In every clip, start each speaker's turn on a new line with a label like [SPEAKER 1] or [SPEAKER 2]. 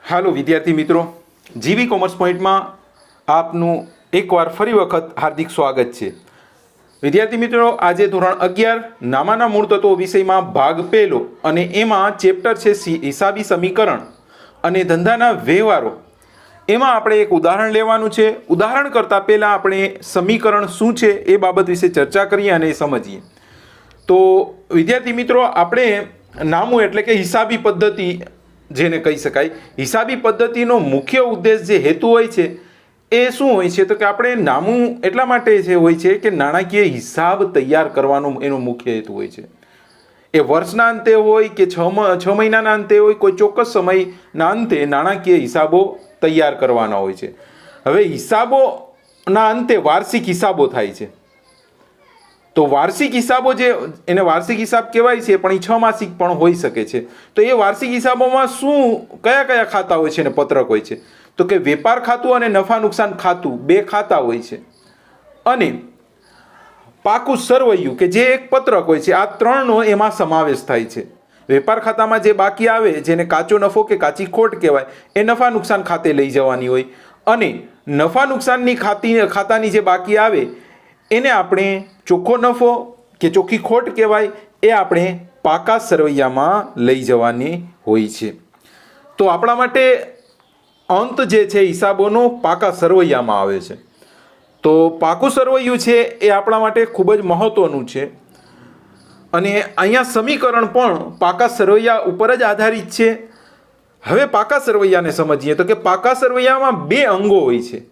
[SPEAKER 1] હાલો વિદ્યાર્થી મિત્રો, જીવી કોમર્સ પોઈન્ટમાં આપનું એકવાર ફરી વખત હાર્દિક સ્વાગત છે. વિદ્યાર્થી મિત્રો, આજે ધોરણ 11 નામાના મૂળ તત્વો વિષયમાં ભાગ પહેલો અને એમાં ચેપ્ટર છે હિસાબી સમીકરણ અને ધંધાના વ્યવહારો. એમાં આપણે એક ઉદાહરણ લેવાનું છે. ઉદાહરણ કરતાં પહેલાં આપણે સમીકરણ શું છે એ બાબત વિશે ચર્ચા કરીએ અને સમજીએ. તો વિદ્યાર્થી મિત્રો, આપણે નામું એટલે કે હિસાબી પદ્ધતિ જેને કહી શકાય, હિસાબી પદ્ધતિનો મુખ્ય ઉદ્દેશ જે હેતુ હોય છે એ શું હોય છે? તો કે આપણે નામું એટલા માટે જે હોય છે કે નાણાકીય હિસાબ તૈયાર કરવાનો એનો મુખ્ય હેતુ હોય છે. એ વર્ષના અંતે હોય કે છ મહિનાના અંતે હોય, કોઈ ચોક્કસ સમયના અંતે નાણાકીય હિસાબો તૈયાર કરવાના હોય છે. હવે હિસાબોના અંતે વાર્ષિક હિસાબો થાય છે. તો વાર્ષિક હિસાબો જે એને વાર્ષિક હિસાબ કહેવાય છે, પણ એ 6 માસિક પણ હોઈ શકે છે. તો એ વાર્ષિક હિસાબોમાં શું કયા કયા ખાતા હોય છે અને પત્રક હોય છે? તો કે વેપાર ખાતું અને નફા નુકસાન ખાતું, બે ખાતા હોય છે, અને પાકું સરવૈયું કે જે એક પત્રક હોય છે. આ ત્રણનો એમાં સમાવેશ થાય છે. વેપાર ખાતામાં જે બાકી આવે, જેને કાચો નફો કે કાચી ખોટ કહેવાય, એ નફા નુકસાન ખાતે લઈ જવાની હોય, અને નફા નુકસાનની ખાતાની જે બાકી આવે એને આપણે ચોખ્ખો નફો કે ચોખ્ખી ખોટ કહેવાય, એ આપણે પાકા સરવૈયામાં લઈ જવાની હોય છે. તો આપણા માટે અંત જે છે હિસાબોનો પાકા સરવૈયામાં આવે છે. તો પાકું સરવૈયું છે એ આપણા માટે ખૂબ જ મહત્વનું છે, અને અહીંયા સમીકરણ પણ પાકા સરવૈયા ઉપર જ આધારિત છે. હવે પાકા સરવૈયાને સમજીએ તો કે પાકા સરવૈયામાં બે અંગો હોય છે.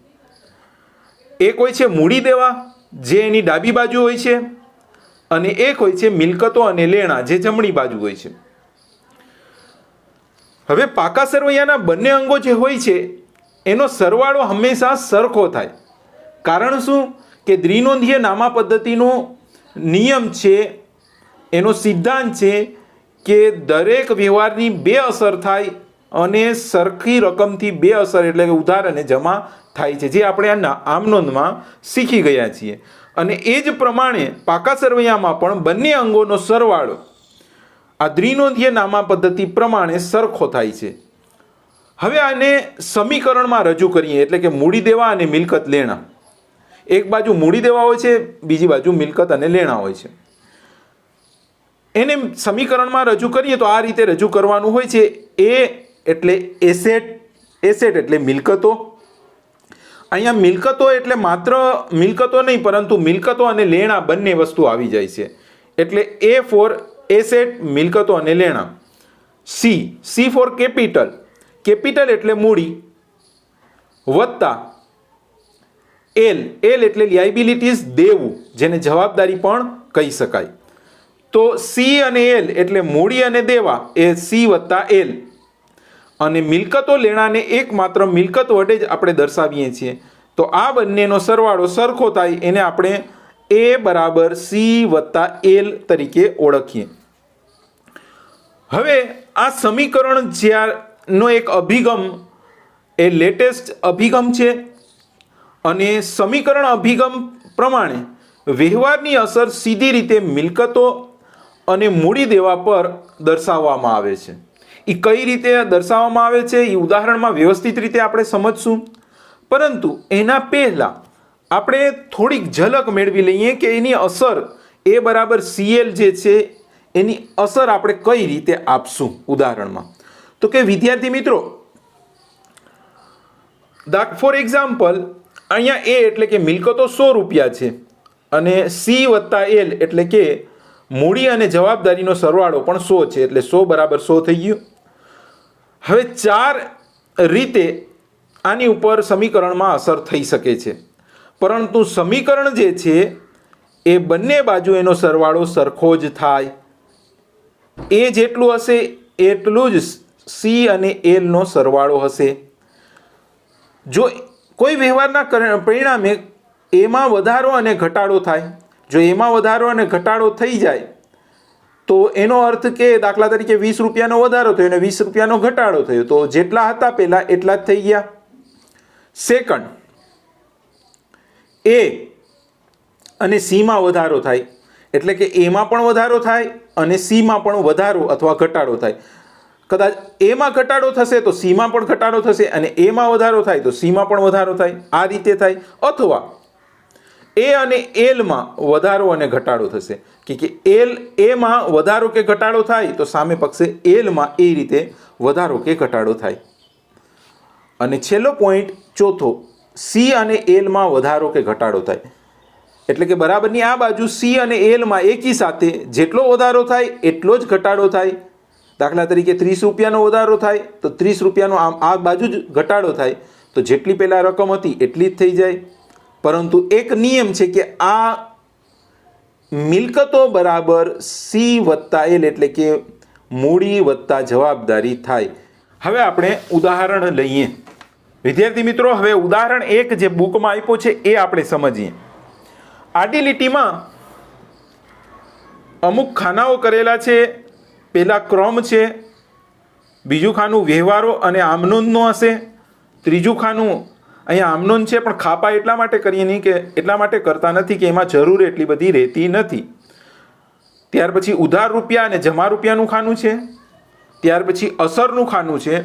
[SPEAKER 1] એક હોય છે મૂડી દેવા, જે એની ડાબી બાજુ હોય છે, અને એક હોય છે મિલકતો અને લેણા, જે જમણી બાજુ હોય છે. હવે પાકા સરવૈયાના બંને અંગો જે હોય છે એનો સરવાળો હંમેશા સરખો થાય. કારણ શું? કે દ્વિનોંધીય નામા પદ્ધતિનો નિયમ છે, એનો સિદ્ધાંત છે કે દરેક વ્યવહારની બે અસર થાય અને સરખી રકમથી બે અસર એટલે કે ઉધાર અને જમા થાય છે, જે આપણે આમ નોંધમાં શીખી ગયા છીએ. અને એ જ પ્રમાણે પાકા સરવૈયામાં પણ બંને અંગોનો સરવાળો આ દ્વિનોંધીય નામા પદ્ધતિ પ્રમાણે સરખો થાય છે. હવે આને સમીકરણમાં રજૂ કરીએ, એટલે કે મૂડી દેવા અને મિલકત લેણા. એક બાજુ મૂડી દેવા હોય છે, બીજી બાજુ મિલકત અને લેણા હોય છે. એને સમીકરણમાં રજૂ કરીએ તો આ રીતે રજૂ કરવાનું હોય છે. એ એટલે એસેટ એટલે મિલકતો. અહીંયા મિલકતો એટલે માત્ર મિલકતો નહીં, પરંતુ મિલકતો અને લેણા બંને વસ્તુ આવી જાય છે. એટલે એ ફોર એસેટ, મિલકતો અને લેણા. C for capital. કેપિટલ એટલે મૂડી, વત્તા એલ એટલે લાયબિલિટીઝ, દેવું, જેને જવાબદારી પણ કહી શકાય. તો સી અને એલ એટલે મૂડી અને દેવા, એ સી વત્તા એલ. અને મિલકતો લેણાને એકમાત્ર મિલકત વડે જ આપણે દર્શાવીએ છીએ. તો આ બંનેનો સરવાળો સરખો થાય, એને આપણે એ બરાબર સી વત્તા એલ તરીકે ઓળખીએ. હવે આ સમીકરણ જ્યારનો એક અભિગમ એ લેટેસ્ટ અભિગમ છે, અને સમીકરણ અભિગમ પ્રમાણે વ્યવહારની અસર સીધી રીતે મિલકતો અને મૂડી દેવા પર દર્શાવવામાં આવે છે. એ કઈ રીતે દર્શાવવામાં આવે છે એ ઉદાહરણમાં વ્યવસ્થિત રીતે આપણે સમજશું, પરંતુ એના પહેલાં આપણે થોડીક ઝલક મેળવી લઈએ કે એની અસર એ બરાબર સીએલ જે છે એની અસર આપણે કઈ રીતે આપશું ઉદાહરણમાં. તો કે વિદ્યાર્થી મિત્રો, ફોર એક્ઝામ્પલ, અહીંયા એ એટલે કે મિલકતો 100 રૂપિયા છે, અને સી વત્તા એલ એટલે કે મૂડી અને જવાબદારીનો સરવાળો પણ 100 છે, એટલે 100 બરાબર 100 થઈ ગયું. હવે 4 રીતે આની ઉપર સમીકરણમાં અસર થઈ શકે છે, પરંતુ સમીકરણ જે છે એ બંને બાજુ એનો સરવાળો સરખો જ થાય. એ જેટલું હશે એટલું જ સી અને એલનો સરવાળો હશે. જો કોઈ વ્યવહારના પરિણામે એમાં વધારો અને ઘટાડો થાય, જો એમાં વધારો અને ઘટાડો થઈ જાય તો એનો અર્થ કે દાખલા તરીકે 20 રૂપિયાનો વધારો થયો અને 20 રૂપિયાનો ઘટાડો થયો, તો જેટલા હતા પહેલા એટલા જ થઈ ગયા. સેકન્ડ, એ અને સીમાં વધારો થાય, એટલે કે એમાં પણ વધારો થાય અને સીમાં પણ વધારો અથવા ઘટાડો થાય. કદાચ એમાં ઘટાડો થશે તો સીમાં પણ ઘટાડો થશે, અને એમાં વધારો થાય તો સીમાં પણ વધારો થાય. આ રીતે થાય. અથવા એ અને એલમાં વધારો અને ઘટાડો થશે કે એલ એમાં વધારો કે ઘટાડો થાય તો સામે પક્ષે એલમાં એ રીતે વધારો કે ઘટાડો થાય. અને છેલ્લો પોઈન્ટ ચોથો, સી અને એલમાં વધારો કે ઘટાડો થાય. એટલે કે બરાબરની આ બાજુ સી અને એલમાં એકી સાથે જેટલો વધારો થાય એટલો જ ઘટાડો થાય. દાખલા તરીકે 30 રૂપિયાનો વધારો થાય તો 30 રૂપિયાનો આ બાજુ જ ઘટાડો થાય તો જેટલી પહેલાં રકમ હતી એટલી જ થઈ જાય. પરંતુ એક નિયમ છે કે આ મિલકતો બરાબર સી વત્તા એલ, એટલે કે મૂડી વત્તા જવાબદારી થાય. હવે આપણે ઉદાહરણ લઈએ. વિદ્યાર્થી મિત્રો, હવે ઉદાહરણ 1 જે બુકમાં આપ્યું છે એ આપણે સમજીએ. આડી લીટીમાં અમુક ખાનાઓ કરેલા છે. પહેલા ક્રમ છે, બીજું ખાનું વ્યવહારો અને આમનોંધનો હશે, ત્રીજું ખાનું અહીંયા આમનોંધ છે પણ ખાપા એટલા માટે કરીએ નહીં કે એટલા માટે કરતા નથી કે એમાં જરૂર એટલી બધી રહેતી નથી. ત્યાર પછી ઉધાર રૂપિયા અને જમા રૂપિયાનું ખાનું છે, ત્યાર પછી અસરનું ખાનું છે,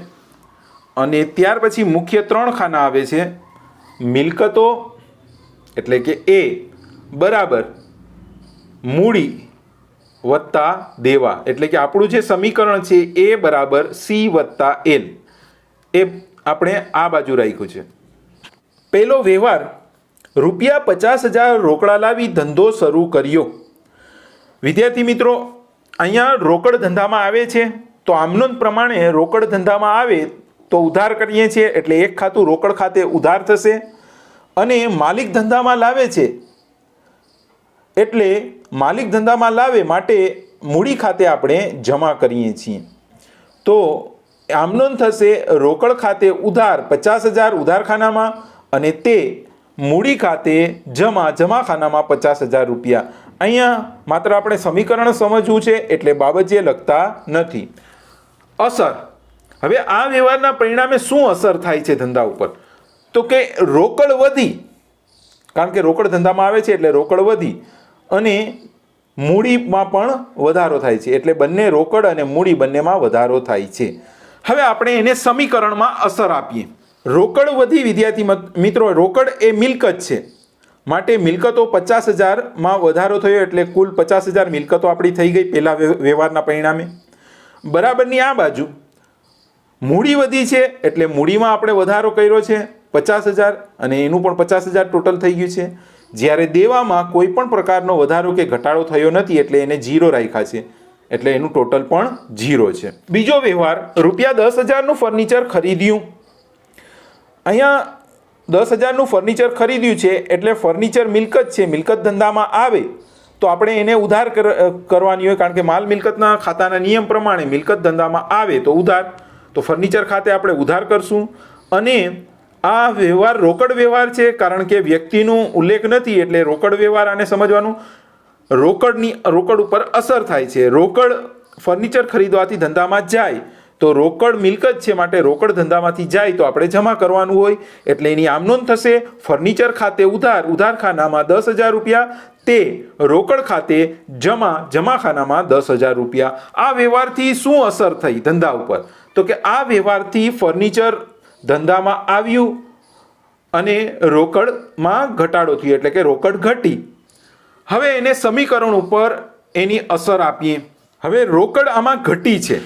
[SPEAKER 1] અને ત્યાર પછી મુખ્ય 3 ખાના આવે છે. મિલકતો એટલે કે એ બરાબર મૂડી વત્તા દેવા, એટલે કે આપણું જે સમીકરણ છે એ બરાબર સી વત્તા એલ, એ આપણે આ બાજુ રાખ્યું છે. પહેલો વ્યવહાર, રૂપિયા 50,000 રોકડા લાવી ધંધો શરૂ કર્યો. વિદ્યાર્થી મિત્રો, અહીંયા રોકડ ધંધામાં આવે છે તો આમનોંધ પ્રમાણે રોકડ ધંધામાં આવે તો ઉધાર કરીએ છીએ એટલે એક ખાતું રોકડ ખાતે ઉધાર થશે, અને માલિક ધંધામાં લાવે છે એટલે માલિક ધંધામાં લાવે માટે મૂડી ખાતે આપણે જમા કરીએ છીએ. તો આમનોંધ થશે રોકડ ખાતે ઉધાર 50,000 ઉધાર ખાનામાં, અને તે મૂડી ખાતે જમા ખાનામાં 50,000 રૂપિયા. અહીંયા માત્ર આપણે સમીકરણ સમજવું છે એટલે બાબત જે લખતા નથી. અસર, હવે આ વ્યવહારના પરિણામે શું અસર થાય છે ધંધા ઉપર? તો કે રોકડ વધી, કારણ કે રોકડ ધંધામાં આવે છે એટલે રોકડ વધી, અને મૂડીમાં પણ વધારો થાય છે, એટલે બંને રોકડ અને મૂડી બંનેમાં વધારો થાય છે. હવે આપણે એને સમીકરણમાં અસર આપીએ. રોકડ વધી. વિદ્યાર્થી મિત્રો, રોકડ એ મિલકત છે માટે મિલકતો 50,000માં વધારો થયો એટલે કુલ 50,000 મિલકતો આપણી થઈ ગઈ પહેલા વ્યવહારના પરિણામે. બરાબરની આ બાજુ મૂડી વધી છે એટલે મૂડીમાં આપણે વધારો કર્યો છે 50,000, અને એનું પણ 50,000 ટોટલ થઈ ગયું છે. જ્યારે દેવામાં કોઈ પણ પ્રકારનો વધારો કે ઘટાડો થયો નથી એટલે એને 0 રાખ્યા છે, એટલે એનું ટોટલ પણ 0 છે. બીજો વ્યવહાર, રૂપિયા 10,000નું ફર્નિચર ખરીદ્યું. અહીંયા 10,000નું ફર્નિચર ખરીદ્યું છે એટલે ફર્નિચર મિલકત છે, મિલકત ધંધામાં આવે તો આપણે એને ઉધાર કરવાની હોય, કારણ કે માલ મિલકતના ખાતાના નિયમ પ્રમાણે મિલકત ધંધામાં આવે તો ઉધાર, તો ફર્નિચર ખાતે આપણે ઉધાર કરશું. અને આ વ્યવહાર રોકડ વ્યવહાર છે, કારણ કે વ્યક્તિનું ઉલ્લેખ નથી એટલે રોકડ વ્યવહાર આને સમજવાનું. રોકડ ઉપર અસર થાય છે. રોકડ ફર્નિચર ખરીદવાથી ધંધામાં જાય તો રોકડ મિલકત છે માટે રોકડ ધંધામાંથી જાય તો આપણે જમા કરવાનું હોય, એટલે એની આમનોંધ થશે. ફર્નિચર ખાતે ઉધાર ખાનામાં 10,000 રૂપિયા, તે રોકડ ખાતે જમા ખાનામાં 10,000 રૂપિયા. આ વ્યવહારથી શું અસર થઈ ધંધા ઉપર? તો કે આ વ્યવહારથી ફર્નિચર ધંધામાં આવ્યું અને રોકડમાં ઘટાડો થયો, એટલે કે રોકડ ઘટી. હવે એને સમીકરણ ઉપર એની અસર આપીએ. હવે રોકડ આમાં ઘટી છે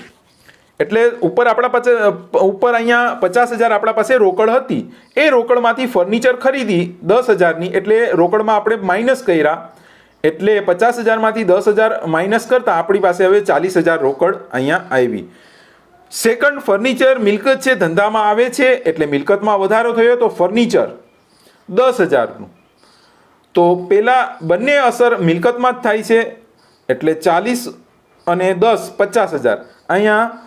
[SPEAKER 1] એટલે ઉપર અહીંયા 50,000 આપણા પાસે રોકડ હતી, એ રોકડમાંથી ફર્નિચર ખરીદી 10,000ની, એટલે રોકડમાં આપણે માઇનસ કર્યા, એટલે 50,000માંથી 10,000 માઇનસ કરતા આપણી પાસે હવે 40,000 રોકડ અહીંયા આવી. સેકન્ડ, ફર્નિચર મિલકત છે, ધંધામાં આવે છે એટલે મિલકતમાં વધારો થયો તો ફર્નિચર 10,000નું. તો પેલા બંને અસર મિલકતમાં જ થાય છે એટલે 40 અને 10 50,000. અહીંયા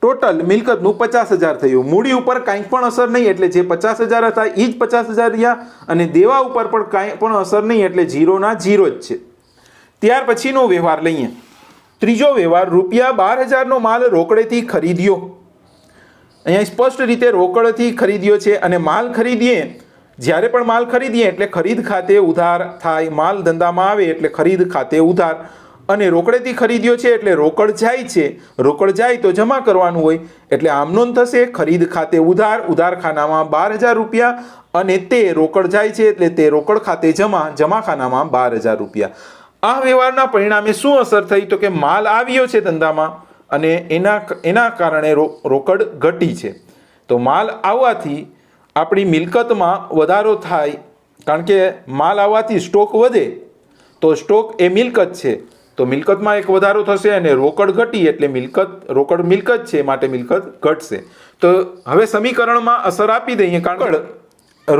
[SPEAKER 1] ટોટલ મિલકતનું 50,000 થયું. મૂડી ઉપર કાંઈ પણ અસર નહીં એટલે જે 50,000 હતા એ જ 50,000 રહ્યા, અને દેવા ઉપર પણ કાંઈ પણ અસર નહીં એટલે 0ના 0 જ છે. ત્યાર પછીનો વ્યવહાર લઈએ. ત્રીજો વ્યવહાર, રૂપિયા 12,000નો માલ રોકડેથી ખરીદ્યો. અહીંયા સ્પષ્ટ રીતે રોકડથી ખરીદ્યો છે, અને માલ ખરીદીએ, જ્યારે પણ માલ ખરીદીએ એટલે ખરીદ ખાતે ઉધાર થાય. માલ ધંધામાં આવે એટલે ખરીદ ખાતે ઉધાર, અને રોકડેથી ખરીદ્યો છે એટલે રોકડ જાય છે, રોકડ જાય તો જમા કરવાનું હોય એટલે આમ નોંધ થશે ખરીદ ખાતે ઉધાર, ઉધાર ખાનામાં 12,000 રૂપિયા, અને તે રોકડ જાય છે એટલે તે રોકડ ખાતે જમા, જમા ખાનામાં 12,000 રૂપિયા. આ વ્યવહારના પરિણામે શું અસર થઈ? તો કે માલ આવ્યો છે ધંધામાં અને એના કારણે રોકડ ઘટી છે. તો માલ આવવાથી આપણી મિલકતમાં વધારો થાય, કારણ કે માલ આવવાથી સ્ટોક વધે તો સ્ટોક એ મિલકત છે, તો મિલકતમાં એક વધારો થશે, અને રોકડ ઘટી એટલે રોકડ મિલકત છે માટે મિલકત ઘટશે. તો હવે સમીકરણમાં અસર આપી દઈએ, કારણ કે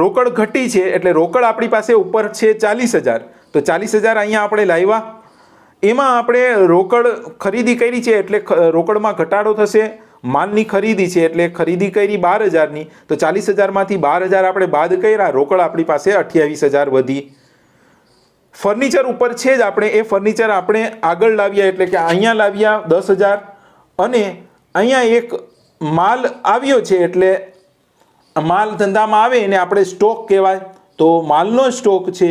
[SPEAKER 1] રોકડ ઘટી છે એટલે રોકડ આપણી પાસે ઉપર છે 40,000, તો 40,000 અહીંયા આપણે લાવ્યા, એમાં આપણે રોકડ ખરીદી કરી છે એટલે રોકડમાં ઘટાડો થશે. માલની ખરીદી છે એટલે ખરીદી કરી 12,000ની, તો 40,000માંથી 12,000 આપણે બાદ કર્યા, રોકડ આપણી પાસે 28,000 વધી. ફર્નિચર ઉપર છે જ આપણે, એ ફર્નિચર આપણે આગળ લાવ્યા એટલે કે અહીંયા લાવ્યા 10,000, અને અહીંયા એક માલ આવ્યો છે એટલે માલ ધંધામાં આવે એને આપણે સ્ટોક કહેવાય, તો માલનો સ્ટોક છે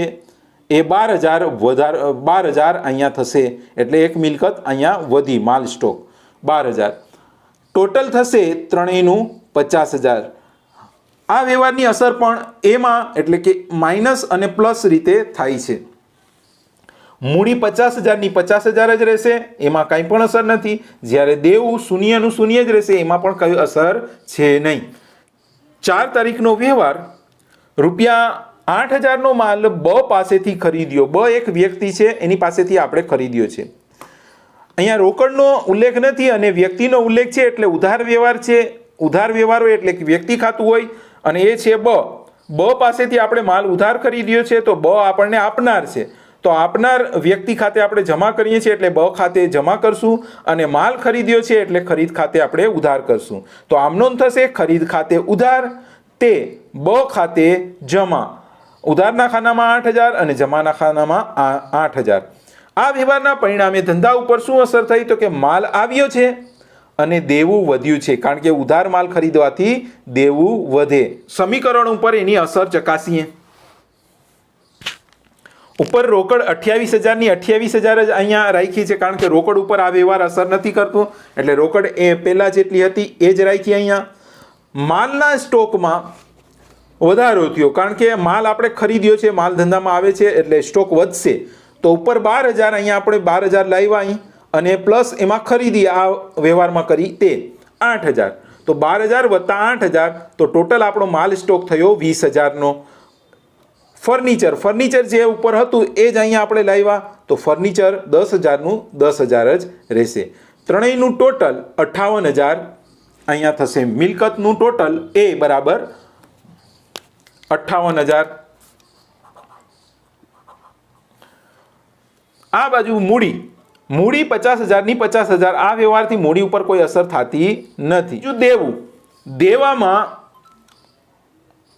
[SPEAKER 1] એ 12,000 અહીંયા થશે એટલે એક મિલકત અહીંયા વધી, માલ સ્ટોક 12,000. ટોટલ થશે ત્રણેયનું 50,000. આ વ્યવહારની અસર પણ એમાં એટલે કે માઇનસ અને પ્લસ રીતે થાય છે. મૂડી 50,000ની 50,000 જ રહેશે, એમાં કંઈ પણ અસર નથી. જ્યારે દેવું શૂન્યનું શૂન્ય જ રહેશે, એમાં પણ કઈ અસર છે નહીં. 4 તારીખનો વ્યવહાર, ₹8,000નો માલ બ પાસેથી ખરીદ્યો. બ એક વ્યક્તિ છે, એની પાસેથી આપણે ખરીદ્યો છે. અહીંયા રોકડનો ઉલ્લેખ નથી અને વ્યક્તિનો ઉલ્લેખ છે એટલે ઉધાર વ્યવહાર છે. ઉધાર વ્યવહાર હોય એટલે વ્યક્તિ ખાતું હોય, અને એ છે બ. બ પાસેથી આપણે માલ ઉધાર ખરીદ્યો છે, તો બ આપણને આપનાર છે, તો આપનાર વ્યક્તિ ખાતે આપણે જમા કરીએ છીએ એટલે બ ખાતે જમા કરશું, અને માલ ખરીદ્યો છે એટલે ખરીદ ખાતે આપણે ઉધાર કરશું. તો આમ નોંધ થશે ખરીદ ખાતે ઉધાર, તે બ ખાતે જમા. ઉધારના ખાનામાં 8,000 અને જમાના ખાનામાં 8,000. આ વ્યવહારના પરિણામે ધંધા ઉપર શું અસર થઈ? તો કે માલ આવ્યો છે અને દેવું વધ્યું છે, કારણ કે ઉધાર માલ ખરીદવાથી દેવું વધે. સમીકરણ ઉપર એની અસર ચકાસીએ. ઉપર રોકડ 28,000ની 28,000 જ અહીંયા રાખી છે, કારણ કે રોકડ ઉપર આ વ્યવહાર અસર નથી કરતું, એટલે રોકડ એ પહેલા જેટલી હતી એ જ રાખી. અહીંયા માલના સ્ટોકમાં વધારો થયો, કારણ કે માલ આપણે ખરીદ્યો છે, માલ ધંધામાં આવે છે એટલે સ્ટોક વધશે. તો ઉપર 12,000 અહીંયા આપણે 12,000 લાવ્યા અહીં, અને પ્લસ એમાં ખરીદી આ વ્યવહારમાં કરી તે 8,000, તો 12,000 વત્તા 8,000, તો ટોટલ આપણો માલ સ્ટોક થયો 20,000નો. ફર્નિચર જે ઉપર હતું એ જ અહીંયા આપણે લાવ્યા, તો ફર્નિચર 10,000નું 10,000 જ રહેશે. ત્રણેયનું ટોટલ 58,000 અહીંયા થશે. મિલકતનું ટોટલ એ બરાબર 58,000. આ બાજુ મૂડી 50,000ની 50,000. આ વ્યવહારથી મૂડી ઉપર કોઈ અસર થતી નથી. જો દેવામાં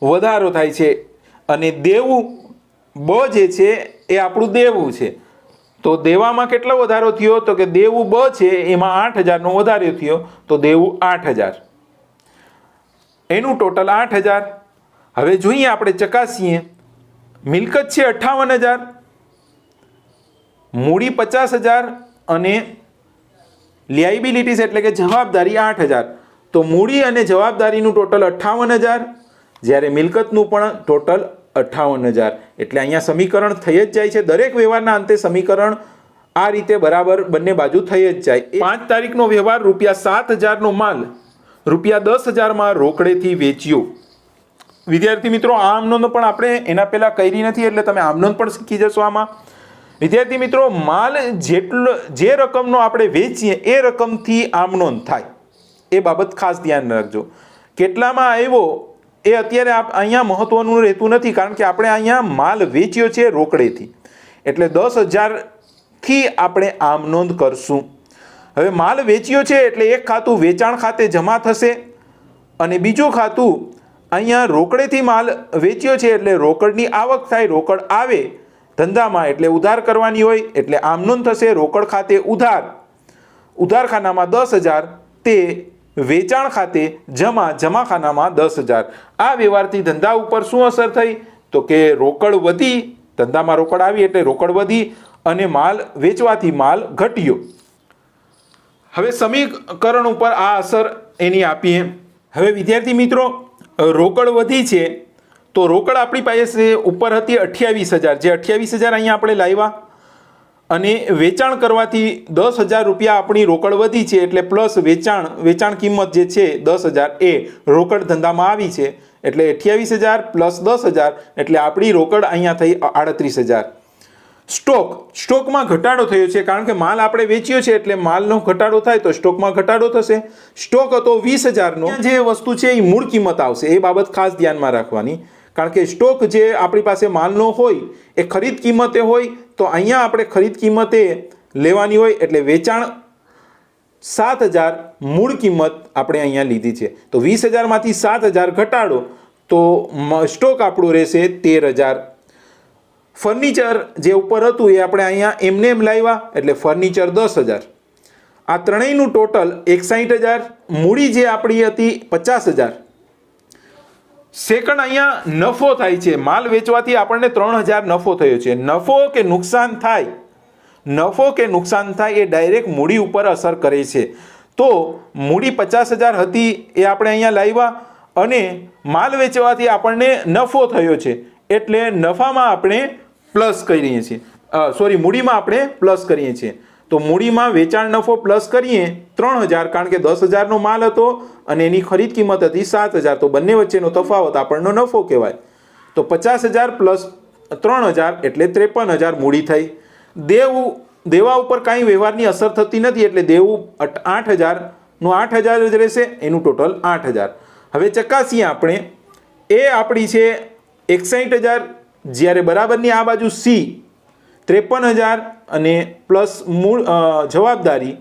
[SPEAKER 1] વધારો થાય છે, અને દેવું બ જે છે એ આપણું દેવું છે, તો દેવામાં કેટલો વધારો થયો? તો કે દેવું બ છે એમાં 8,000નો વધારો થયો, તો દેવું 8,000, એનું ટોટલ 8,000. હવે જોઈએ આપણે ચકાસીએ. મિલકત છે 58,000, મૂડી 50,000 અને લાયબિલિટીઝ એટલે કે જવાબદારી 8,000, તો મૂડી અને જવાબદારીનું ટોટલ 58,000, જ્યારે મિલકતનું પણ ટોટલ 58,000. એટલે અહીંયા સમીકરણ થઈ જ જાય છે. દરેક વ્યવહારના અંતે સમીકરણ આ રીતે બરાબર બંને બાજુ થઈ જ જાય. 5 તારીખનો વ્યવહાર, ₹7,000નો માલ ₹10,000માં રોકડેથી વેચ્યો. વિદ્યાર્થી મિત્રો, આ આમનોંધ પણ આપણે એના પહેલા કરી નથી, એટલે તમે આમનોંધ પણ શીખી જશો આમાં. વિદ્યાર્થી મિત્રો, માલ જે રકમનો આપણે વેચીએ એ રકમથી આમનોંધ થાય, એ બાબત ખાસ ધ્યાન રાખજો. કેટલામાં આવ્યો એ અત્યારે અહીંયા મહત્વનું રહેતું નથી, કારણ કે આપણે અહીંયા માલ વેચ્યો છે રોકડેથી, એટલે 10,000થી આપણે આમનોંધ કરશું. હવે માલ વેચ્યો છે એટલે એક ખાતું વેચાણ ખાતે જમા થશે, અને બીજું ખાતું અહીંયા રોકડેથી માલ વેચ્યો છે એટલે રોકડની આવક થાય, રોકડ આવે ધંધામાં એટલે ઉધાર કરવાની હોય, એટલે આમ નોંધ થશે રોકડ ખાતે ઉધાર, ઉધાર ખાનામાં 10,000, તે વેચાણ ખાતે જમા, જમા ખાનામાં 10,000. આ વ્યવહારથી ધંધા ઉપર શું અસર થઈ? તો કે રોકડ વધી, ધંધામાં રોકડ આવી એટલે રોકડ વધી, અને માલ વેચવાથી માલ ઘટ્યો. હવે સમીકરણ ઉપર આ અસર એની આપીએ. હવે વિદ્યાર્થી મિત્રો, રોકડ વધી છે તો રોકડ આપણી પાસે ઉપર હતી 28,000, જે 28,000 અહીંયા આપણે લાવ્યા, અને વેચાણ કરવાથી 10,000 રૂપિયા આપણી રોકડ વધી છે, એટલે પ્લસ વેચાણ કિંમત જે છે 10,000 એ રોકડ ધંધામાં આવી છે, એટલે 28,000 પ્લસ 10,000 એટલે આપણી રોકડ અહીંયા થઈ 38,000. સ્ટોકમાં ઘટાડો થયો છે, કારણ કે માલ આપણે વેચ્યો છે એટલે માલનો ઘટાડો થાય તો સ્ટોકમાં ઘટાડો થશે. સ્ટોક હતો 20,000નો, જે વસ્તુ છે એ મૂળ કિંમત આવશે, એ બાબત ખાસ ધ્યાનમાં રાખવાની. કારણ કે સ્ટોક જે આપણી પાસે માલનો હોય એ ખરીદ કિંમતે હોય, તો અહીંયા આપણે ખરીદ કિંમતે લેવાની હોય, એટલે વેચાણ 7,000 મૂળ કિંમત આપણે અહીંયા લીધી છે, તો 20,000માંથી 7,000 ઘટાડો તો સ્ટોક આપણું રહેશે 13,000. ફર્નિચર જે ઉપર હતું એ આપણે અહીંયા એમને એમ લાવ્યા, એટલે ફર્નિચર 10,000. આ ત્રણેયનું ટોટલ 61,000. મૂડી જે આપણી હતી 50,000. સેકન્ડ અહીંયા નફો થાય છે, માલ વેચવાથી આપણને 3,000 નફો થયો છે. નફો કે નુકસાન થાય એ ડાયરેક્ટ મૂડી ઉપર અસર કરે છે. તો મૂડી 50,000 હતી એ આપણે અહીંયા લાવ્યા, અને માલ વેચવાથી આપણને નફો થયો છે, એટલે નફામાં આપણે પ્લસ કરીએ છીએ, મૂડીમાં આપણે પ્લસ કરીએ છીએ. તો મૂડીમાં વેચાણ નફો પ્લસ કરીએ 3,000, કારણ કે 10,000નો માલ હતો અને એની ખરીદ કિંમત હતી 7,000, તો બંને વચ્ચેનો તફાવત આપણનો નફો કહેવાય. તો 50,000 પ્લસ 3,000 એટલે 53,000 મૂડી થઈ. દેવા ઉપર કાંઈ વ્યવહારની અસર થતી નથી, એટલે દેવું 8,000નું 8,000 જ રહેશે, એનું ટોટલ 8,000. હવે ચકાસીએ આપણે, એ આપણી છે 61,000, જ્યારે બરાબરની આ બાજુ સી 53,000 અને પ્લસ જવાબદારી,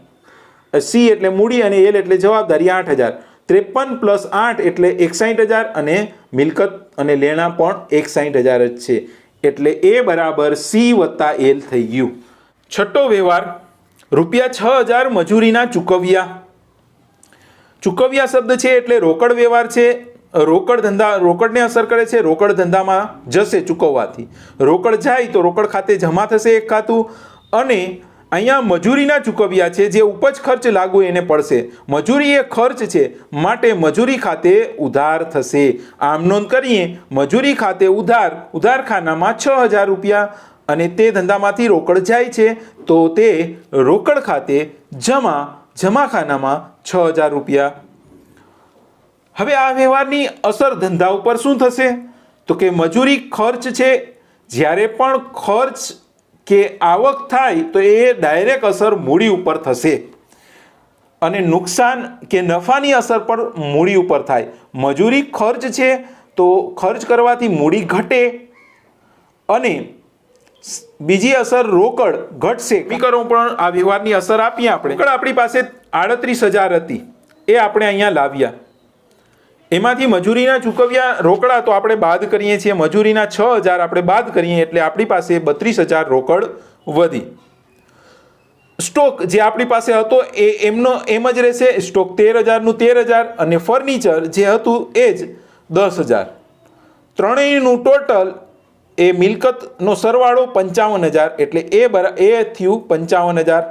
[SPEAKER 1] સી એટલે મૂડી અને એલ એટલે જવાબદારી 8,000. 53 પ્લસ 8 એટલે 61,000, અને મિલકત અને લેણા પણ 61,000 જ છે, એટલે એ બરાબર સી વત્તા એલ થઈ ગયું. છઠ્ઠો વ્યવહાર, ₹6,000 મજૂરીના ચૂકવ્યા. ચૂકવ્યા શબ્દ છે એટલે રોકડ વ્યવહાર છે. રોકડને અસર કરે છે, રોકડ ધંધામાં જશે ચૂકવવાથી. રોકડ જાય તો રોકડ ખાતે જમા થશે એક ખાતું, અને અહીંયા મજૂરીના ચૂકવ્યા છે, જે ઉપજ ખર્ચ લાગુ એને પડશે. મજૂરી એ ખર્ચ છે, માટે મજૂરી ખાતે ઉધાર થશે. આમ નોંધ કરીએ, મજૂરી ખાતે ઉધાર ખાનામાં 6,000 રૂપિયા, અને તે ધંધામાંથી રોકડ જાય છે તો તે રોકડ ખાતે જમા ખાનામાં 6,000 રૂપિયા. હવે આ વ્યવહારની અસર ધંધા ઉપર શું થશે? તો કે મજૂરી ખર્ચ છે, જ્યારે પણ ખર્ચ કે આવક થાય તો એ ડાયરેક્ટ અસર મૂડી ઉપર થશે, અને નુકસાન કે નફાની અસર પણ મૂડી ઉપર થાય. મજૂરી ખર્ચ છે તો ખર્ચ કરવાથી મૂડી ઘટે, અને બીજી અસર રોકડ ઘટશે. સમીકરણ પણ આ વ્યવહારની અસર આપીએ આપણે. રોકડ આપણી પાસે 38,000 હતી, એ આપણે અહીંયા લાવ્યા. એમાંથી મજૂરીના ચૂકવ્યા રોકડા તો આપણે બાદ કરીએ છીએ, મજૂરીના 6,000 આપણે બાદ કરીએ, એટલે આપણી પાસે 32,000 રોકડ વધી. સ્ટોક જે આપણી પાસે હતો એ એમ જ રહેશે, સ્ટોક 13,000નું 13,000, અને ફર્નિચર જે હતું એ જ 10,000. ત્રણેયનું ટોટલ એ મિલકતનો સરવાળો 55,000, એટલે એ થયું 55,000.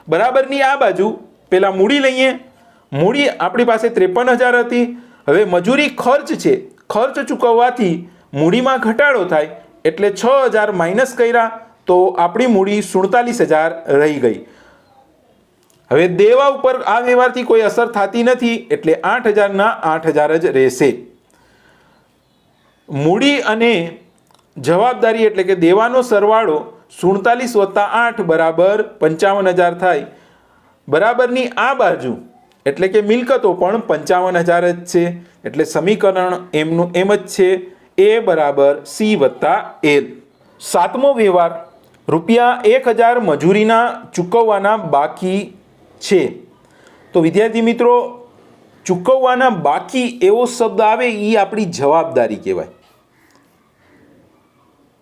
[SPEAKER 1] બરાબરની આ બાજુ પેલા મૂડી લઈએ. મૂડી આપણી પાસે 53,000 હતી. હવે મજૂરી ખર્ચ છે, ખર્ચ ચૂકવવાથી મૂડીમાં ઘટાડો થાય, એટલે 6,000 માઇનસ કર્યા તો આપણી મૂડી 47,000 રહી ગઈ. હવે દેવા ઉપર આ વ્યવહારથી કોઈ અસર થતી નથી, એટલે 8,000ના 8,000 જ રહેશે. મૂડી અને જવાબદારી એટલે કે દેવાનો સરવાળો 47 વત્તા 8 બરાબર 55,000 થાય. બરાબરની આ બાજુ એટલે કે મિલકતો પણ 55,000 જ છે, એટલે સમીકરણ એમનું એમ જ છે, એ બરાબર સી વત્તા એલ. સાતમો વ્યવહાર, ₹1,000 મજૂરીના ચૂકવવાના બાકી છે. તો વિદ્યાર્થી મિત્રો, ચૂકવવાના બાકી એવો શબ્દ આવે એ આપણી જવાબદારી કહેવાય.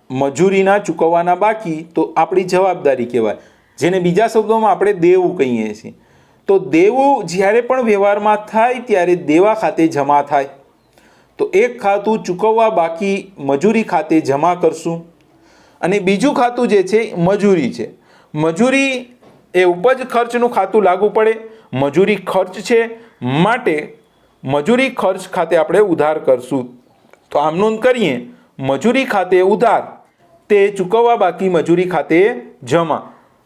[SPEAKER 1] મજૂરીના ચૂકવવાના બાકી તો આપણી જવાબદારી કહેવાય, જેને બીજા શબ્દોમાં આપણે દેવું કહીએ છીએ. તો દેવું જ્યારે પણ વ્યવહારમાં થાય ત્યારે દેવા ખાતે જમા થાય. તો એક ખાતું ચૂકવવા બાકી મજૂરી ખાતે જમા કરશું. અને બીજું ખાતું જે છે મજૂરી છે. મજૂરી એ ઉપજ ખર્ચનું ખાતું લાગુ પડે. મજૂરી ખર્ચ છે માટે મજૂરી ખર્ચ ખાતે આપણે ઉધાર કરશું. તો આમ નોંધ કરીએ, મજૂરી ખાતે ઉધાર તે ચૂકવવા બાકી મજૂરી ખાતે જમા.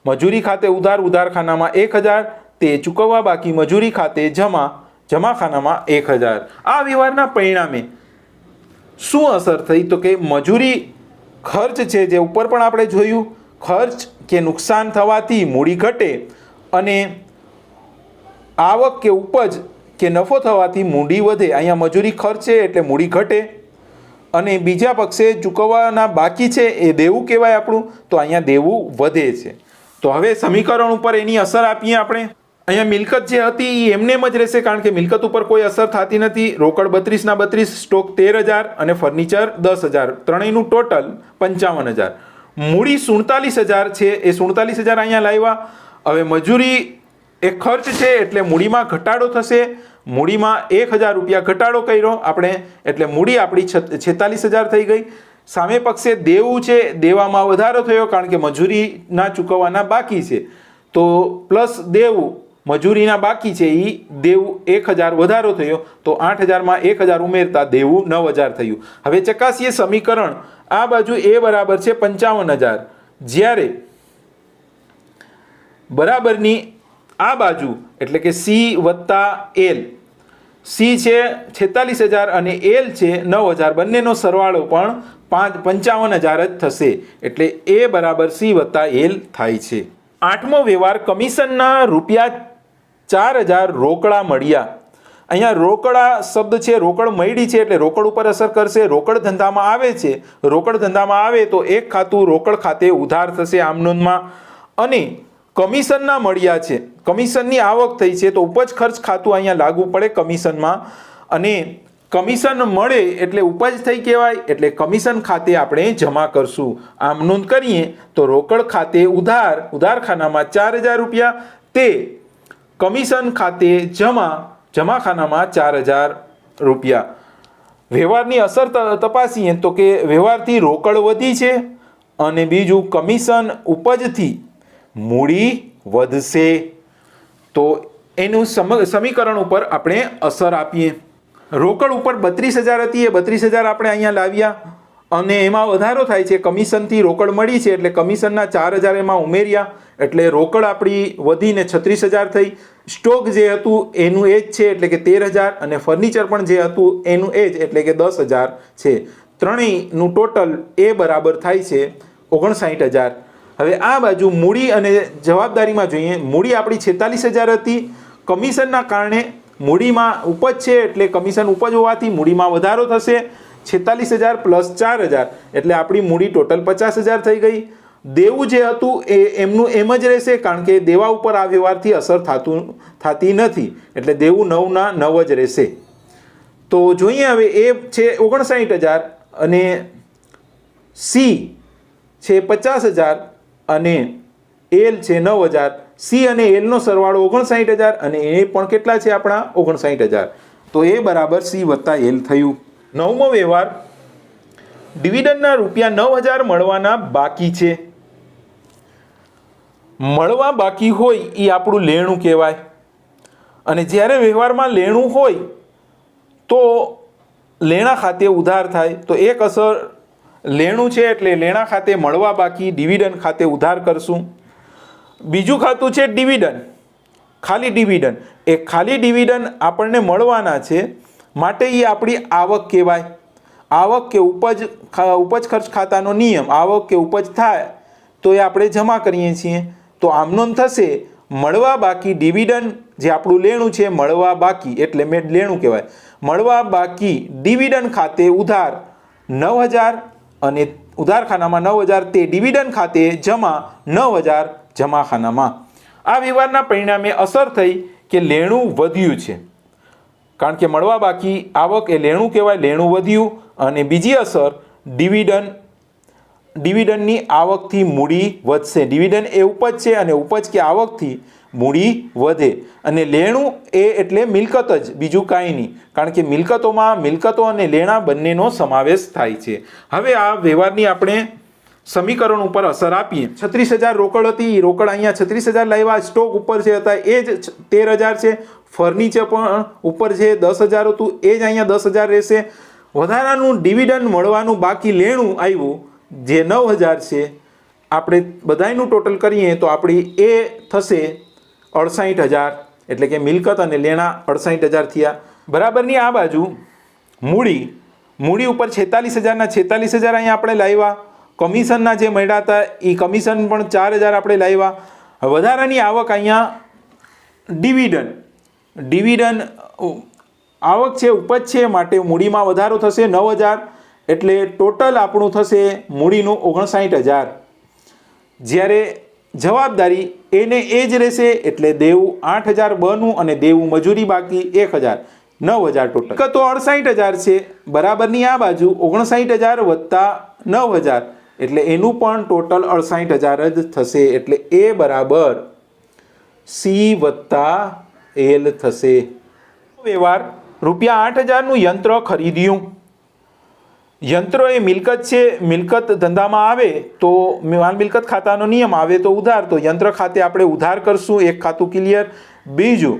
[SPEAKER 1] મજૂરી ખાતે ઉધાર, ઉધાર ખાનામાં 1000, તે ચૂકવવા બાકી મજૂરી ખાતે જમા, જમા ખાનામાં 1000. આ વ્યવહારના પરિણામે શું અસર થઈ? તો કે મજૂરી ખર્ચ છે જે ઉપર પણ આપણે જોયું, ખર્ચ કે નુકસાન થવાથી મૂડી ઘટે અને આવક કે ઉપજ કે નફો થવાથી મૂડી વધે. અહીંયા મજૂરી ખર્ચ છે એટલે મૂડી ઘટે અને બીજા પક્ષે ચૂકવવાના બાકી છે એ દેવું કહેવાય આપણું, તો અહીંયા દેવું વધે છે. તો હવે સમીકરણ ઉપર એની અસર આપીએ આપણે. અહીંયા મિલકત જે હતી એ એમને જ રહેશે કારણ કે મિલકત ઉપર કોઈ અસર થતી નથી. રોકડ 32 ના 32, સ્ટોક 13000 અને ફર્નિચર 10000, ત્રણેયનું ટોટલ 55000. મૂડી 47000 છે, એ 47000 અહીંયા લાવ્યા. હવે મજૂરી એ ખર્ચ છે એટલે મૂડીમાં ઘટાડો થશે. મૂડીમાં 1000 રૂપિયા ઘટાડો કર્યો આપણે એટલે મૂડી આપણી 46000 થઈ ગઈ. સામે પક્ષે દેવું છે, દેવામાં વધારો થયો કારણ કે મજૂરીના ચૂકવવાના બાકી છે, તો પ્લસ દેવું મજૂરીના બાકી છે એ દેવું 1000 વધારો થયો, તો 8000માં 1000 ઉમેરતા દેવું 9000 થયું. હવે ચકાસીએ સમીકરણ. આ બાજુ એ બરાબર છે 55000, જ્યારે બરાબરની આ બાજુ એટલે કે સી વત્તા એલ, સી છે 46000 અને એલ છે 9000, બંનેનો સરવાળો પણ 55000 જ થશે એટલે એ બરાબર સી વત્તા એલ થાય છે. આઠમો વ્યવહાર, કમિશનના ₹4000 રોકડા મળ્યા. અહીંયા રોકડા શબ્દ છે, રોકડ મળી છે એટલે રોકડ ઉપર અસર કરશે. રોકડ ધંધામાં આવે છે, રોકડ ધંધામાં આવે તો એક ખાતું રોકડ ખાતે ઉધાર થશે આમ નોંધમાં. અને કમિશનના મળ્યા છે, કમિશનની આવક થઈ છે તો ઉપજ ખર્ચ ખાતું અહીંયા લાગુ પડે કમિશનમાં. અને કમિશન મળે એટલે ઉપજ થઈ કહેવાય એટલે કમિશન ખાતે આપણે જમા કરશું. આમ નોંધ કરીએ તો રોકડ ખાતે ઉધાર, ઉધાર ખાનામાં 4000 રૂપિયા, તે કમિશન ખાતે જમા, જમા ખાનામાં 4000 રૂપિયા. વ્યવહારની અસર તપાસીએ તો કે વ્યવહારથી રોકડ વધી છે અને બીજું કમિશન ઉપજથી મૂડી વધશે. તો એનું સમીકરણ ઉપર આપણે અસર આપીએ. રોકડ ઉપર 32000 હતી, એ 32000 આપણે અહીંયા લાવ્યા અને એમાં વધારો થાય છે. કમિશનથી રોકડ મળી છે એટલે કમિશનના 4000 એમાં ઉમેર્યા એટલે રોકડ આપણી વધીને 36000 થઈ. સ્ટોક જે હતું એનું એ જ છે એટલે કે 13000 અને ફર્નિચર પણ જે હતું એનું એ જ એટલે કે 10000 છે. ત્રણેયનું ટોટલ એ બરાબર થાય છે 59000. હવે આ બાજુ મૂડી અને જવાબદારીમાં જોઈએ. મૂડી આપણી 46000 હતી, કમિશનના કારણે મૂડીમાં ઉપજ છે એટલે કમિશન ઉપજ હોવાથી મૂડીમાં વધારો થશે. 46000 પ્લસ 4000 એટલે આપણી મૂડી ટોટલ 50000 થઈ ગઈ. દેવું જે હતું એ એમનું એમ જ રહેશે કારણ કે દેવા ઉપર આ વ્યવહારથી અસર થતી નથી એટલે દેવું 9ના 9 જ રહેશે. તો જોઈએ હવે એ છે 59000 અને સી છે 50000 અને એલ છે 9000. સી અને એલનો સરવાળો 59000 અને એ પણ કેટલા છે આપણા 59000. તો એ બરાબર સી વત્તા એલ થયું. નવમો વ્યવહાર, ડિવિડન્ડના ₹9000 મળવાના બાકી છે. મળવા બાકી હોય એ આપણું લેણું કહેવાય. અને જ્યારે વ્યવહારમાં લેણું હોય તો લેણા ખાતે ઉધાર થાય. તો એક અસર લેણું છે એટલે લેણા ખાતે મળવા બાકી, ડિવિડન્ડ ખાતે ઉધાર કરશું. બીજું ખાતું છે ડિવિડન્ડ, ખાલી ડિવિડન્ડ. એ ખાલી ડિવિડન્ડ આપણને મળવાના છે માટે એ આપણી આવક કહેવાય. આવક કે ઉપજ ખર્ચ ખાતાનો નિયમ, આવક કે ઉપજ થાય તો એ આપણે જમા કરીએ છીએ. તો આમ નોંધ થશે મળવા બાકી ડિવિડન્ડ જે આપણું લેણું છે, મળવા બાકી એટલે લેણું કહેવાય. મળવા બાકી ડિવિડન્ડ ખાતે ઉધાર 9000 અને ઉધાર ખાનામાં 9000, તે ડિવિડન્ડ ખાતે જમા 9000 જમા ખાનામાં. આ વ્યવહારના પરિણામે અસર થઈ કે લેણું વધ્યું છે કારણ કે મળવા બાકી આવક એ લેણું કહેવાય, લેણું વધ્યું. અને બીજી અસર ડિવિડન્ડની આવકથી મૂડી વધશે. ડિવિડન્ડ એ ઉપજ છે અને ઉપજ કે આવકથી મૂડી વધે. અને લેણું એ એટલે મિલકત જ, બીજું કાંઈ નહીં કારણ કે મિલકતોમાં મિલકતો અને લેણા બંનેનો સમાવેશ થાય છે. હવે આ વ્યવહારની આપણે સમીકરણ ઉપર અસર આપીએ. 36,000 રોકડ હતી, રોકડ અહીંયા 36,000 લાવ્યા, સ્ટોક ઉપર જે હતા એ જ 13,000 છે, ફર્નિચર પણ ઉપર છે 10,000 હતું એ જ અહીંયા 10,000 રહેશે. વધારાનું ડિવિડન્ડ મળવાનું બાકી લેણું આવ્યું જે 9,000 છે, આપણે બધાયનું ટોટલ કરીએ તો આપણી એ થશે 68,000, એટલે કે મિલકત અને લેણા 68,000 થયા. બરાબરની આ બાજુ મૂડી ઉપર 46,000ના 46,000 અહીંયા આપણે લાવ્યા. કમિશનના જે મળ્યા હતા એ કમિશન પણ 4,000 આપણે લાવ્યા. વધારાની આવક અહીંયા ડિવિડન્ડ આવક છે, ઉપજ છે, માટે મૂડીમાં વધારો થશે 9,000, એટલે ટોટલ આપણું થશે મૂડીનું 59,000. જ્યારે જવાબદારી એને એ જ રહેશે, એટલે દેવું 8,000 બનું અને દેવું મજૂરી બાકી 1,000, 9,000 ટોટલ. તો 68,000 છે. બરાબરની આ બાજુ 59,000 વત્તા 9,000, એટલે એનું પણ ટોટલ 68,000 જ થશે. એટલે એ બરાબર સી વત્તા એલ થશે. વ્યવહાર ₹8,000નું યંત્ર ખરીદ્યું. યંત્ર એ મિલકત છે. મિલકત ધંધામાં આવે તો માલ મિલકત ખાતાનો નિયમ આવે તો ઉધાર, તો યંત્ર ખાતે આપણે ઉધાર કરશું. એક ખાતું ક્લિયર. બીજું,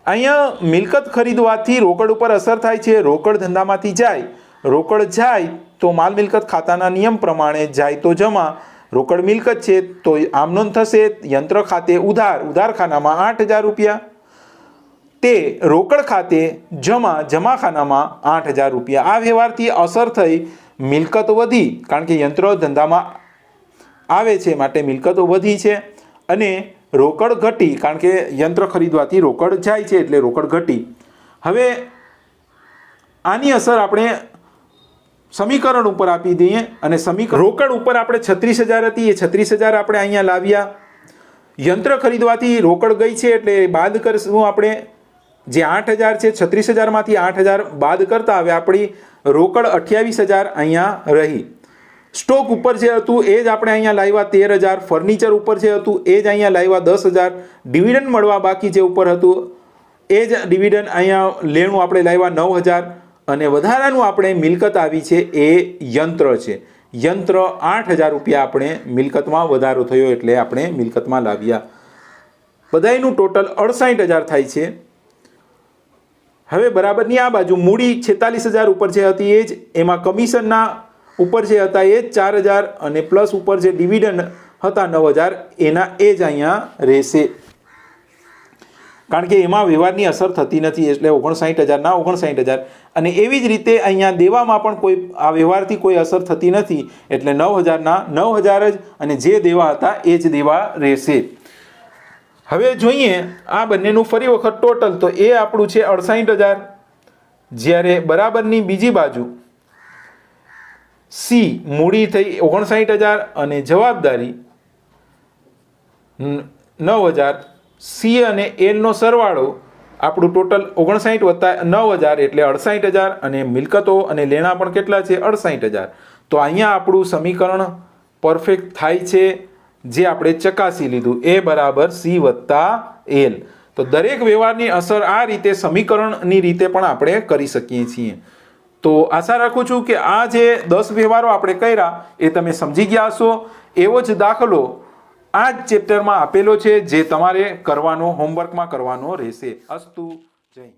[SPEAKER 1] અહીંયા મિલકત ખરીદવાથી રોકડ ઉપર અસર થાય છે. રોકડ ધંધામાંથી જાય, રોકડ જાય તો માલ મિલકત ખાતાના નિયમ પ્રમાણે જાય તો જમા. રોકડ મિલકત છે તો આમ નોંધ થશે. યંત્ર ખાતે ઉધાર ખાનામાં 8,000 રૂપિયા, તે રોકડ ખાતે જમા ખાનામાં 8,000 રૂપિયા. આ વ્યવહારથી અસર થઈ મિલકત વધી, કારણ કે યંત્ર ધંધામાં આવે છે માટે મિલકતો વધી છે, અને રોકડ ઘટી, કારણ કે યંત્ર ખરીદવાથી રોકડ જાય છે એટલે રોકડ ઘટી. હવે આની અસર આપણે સમીકરણ ઉપર આપી દઈએ, અને રોકડ ઉપર આપણે 36,000 હતી એ 36,000 આપણે અહીંયા લાવ્યા. યંત્ર ખરીદવાથી રોકડ ગઈ છે એટલે બાદ કરશું આપણે. જે 8,000 છે 36,000માંથી 8,000 બાદ કરતા હવે આપણી રોકડ 28,000 અહીંયા રહી. સ્ટોક ઉપર જે હતું એ જ આપણે અહીંયા લાવ્યા 13,000. ફર્નિચર ઉપર જે હતું એ જ અહીંયા લાવ્યા 10,000. ડિવિડન્ડ મળવા બાકી જે ઉપર હતું એ જ ડિવિડન્ડ અહીંયા લેણું આપણે લાવ્યા 9,000. અને વધારાનું આપણે મિલકત આવી છે એ યંત્ર છે. યંત્ર 8,000 રૂપિયા આપણે મિલકતમાં વધારો થયો એટલે આપણે મિલકતમાં લાવ્યા. બધાયનું ટોટલ 68,000 થાય છે. હવે બરાબરની આ બાજુ મૂડી 46,000 ઉપર જે હતી એ જ, એમાં કમિશનના ઉપર જે હતા એ જ 4,000, અને પ્લસ ઉપર જે ડિવિડન્ડ હતા 9,000 એના એ જ અહીંયા રહેશે, કારણ કે એમાં વ્યવહારની અસર થતી નથી. એટલે 59,000ના 59,000. અને એવી જ રીતે અહીંયા દેવામાં પણ કોઈ આ વ્યવહારથી કોઈ અસર થતી નથી, એટલે 9,000ના 9,000 જ, અને જે દેવા હતા એ જ દેવા રહેશે. હવે જોઈએ આ બંનેનું ફરી વખત ટોટલ, તો એ આપણું છે 68,000. જ્યારે બરાબરની બીજી બાજુ સી મૂડી થઈ 59,000 અને જવાબદારી 9,000. સી અને એલનો સરવાળો આપણું ટોટલ 59 વત્તા 9,000 એટલે 68,000, અને મિલકતો અને લેણા પણ કેટલા છે 68,000. તો અહીંયા આપણું સમીકરણ પરફેક્ટ થાય છે, જે આપણે ચકાસી લીધું. એ બરાબર સી વત્તા એલ. તો દરેક વ્યવહારની અસર આ રીતે સમીકરણની રીતે પણ આપણે કરી શકીએ છીએ. તો આશા રાખું છું કે આ જે 10 વ્યવહારો આપણે કર્યા એ તમે સમજી ગયા હશો. એવો જ દાખલો આ જ ચેપ્ટરમાં આપેલો છે, જે તમારે કરવાનો હોમવર્કમાં કરવાનો રહેશે. અસ્તુ. જય હિન્દ.